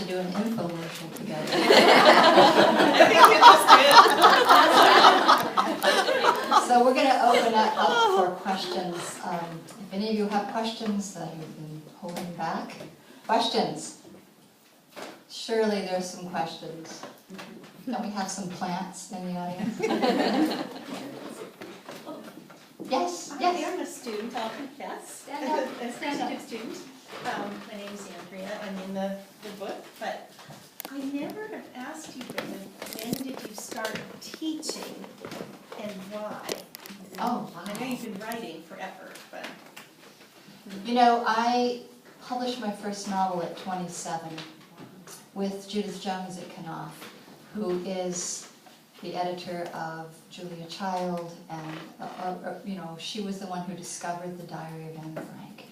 to do an infomercial together. So we're going to open it up for questions. If any of you have questions that you've been holding back. Questions? Surely there's some questions. Don't we have some plants in the audience? Yes, yes. I'm a student, I'll confess. Stand up. A sensitive student. My name is Andrea. I'm in the book, but I never have asked you, Brenda, when did you start teaching and why? Oh, wow. I know you've been writing forever, but... You know, I published my first novel at 27 with Judith Jones at Knopf, who is the editor of Julia Child, and you know, she was the one who discovered the Diary of Anne Frank.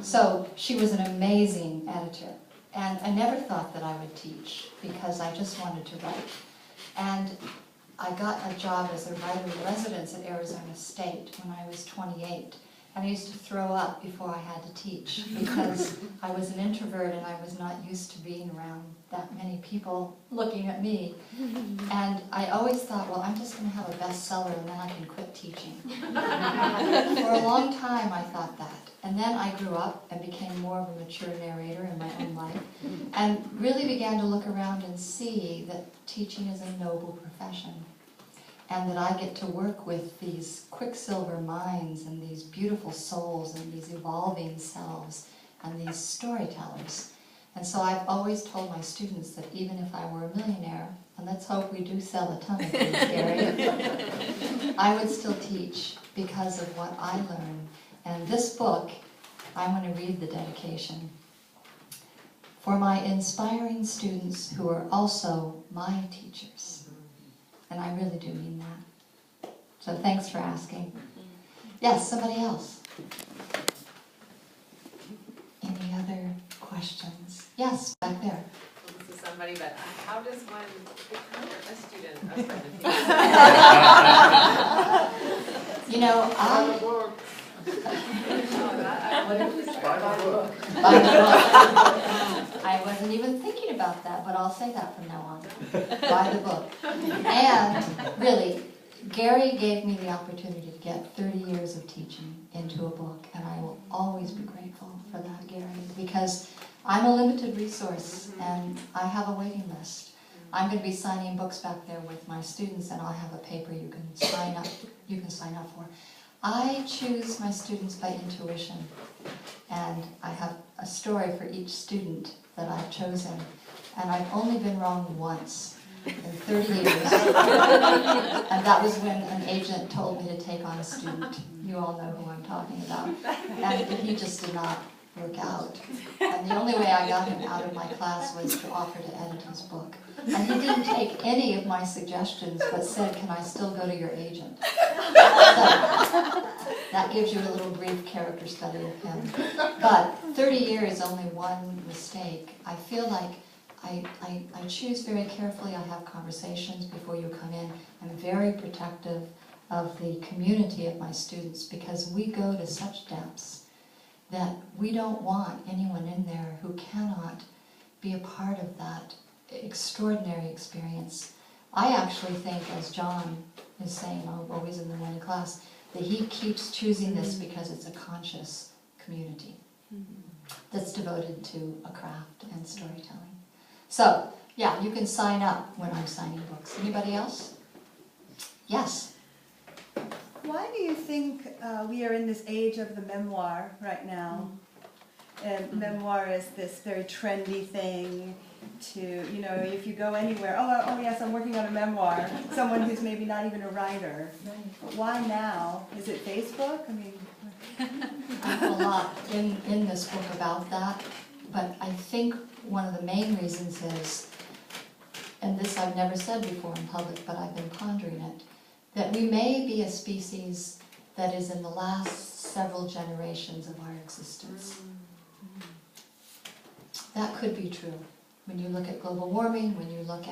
So she was an amazing editor, and I never thought that I would teach because I just wanted to write. And I got a job as a writer-in-residence at Arizona State when I was 28. And I used to throw up before I had to teach because I was an introvert and I was not used to being around that many people looking at me. And I always thought, well, I'm just going to have a bestseller and then I can quit teaching. For a long time I thought that. And then I grew up and became more of a mature narrator in my own life and really began to look around and see that teaching is a noble profession. And that I get to work with these quicksilver minds and these beautiful souls and these evolving selves and these storytellers. And so I've always told my students that even if I were a millionaire, and let's hope we do sell a ton of these, Gary, I would still teach because of what I learned. And this book, I'm going to read the dedication. For my inspiring students who are also my teachers. And I really do mean that. So thanks for asking. Yes, somebody else? Any other questions? Yes, back there. Well, this is somebody, but how does one become a student of Brenda Peterson? You know, Buy the book. I wasn't even thinking about that, but I'll say that from now on. Buy the book. And really, Gary gave me the opportunity to get 30 years of teaching into a book, and I will always be grateful for that, Gary, because I'm a limited resource, and I have a waiting list. I'm going to be signing books back there with my students, and I'll have a paper you can sign up for. I choose my students by intuition, and I have a story for each student that I've chosen, and I've only been wrong once in 30 years, and that was when an agent told me to take on a student. You all know who I'm talking about, and he just did not work out. And the only way I got him out of my class was to offer to edit his book. And he didn't take any of my suggestions, but said, can I still go to your agent? So, that gives you a little brief character study of him. But 30 years, only one mistake. I feel like I choose very carefully. I have conversations before you come in. I'm very protective of the community of my students because we go to such depths that we don't want anyone in there who cannot be a part of that extraordinary experience. I actually think, as John is saying always in the morning class, that he keeps choosing this because it's a conscious community that's devoted to a craft and storytelling. So, yeah, you can sign up when I'm signing books. Anybody else? Yes? Why do you think we are in this age of the memoir right now? And memoir is this very trendy thing to, you know, if you go anywhere, oh yes, I'm working on a memoir, someone who's maybe not even a writer. But why now? Is it Facebook? I mean... I have a lot in this book about that, but I think one of the main reasons is, and this I've never said before in public, but I've been pondering it, that we may be a species that is in the last several generations of our existence. That could be true. When you look at global warming, when you look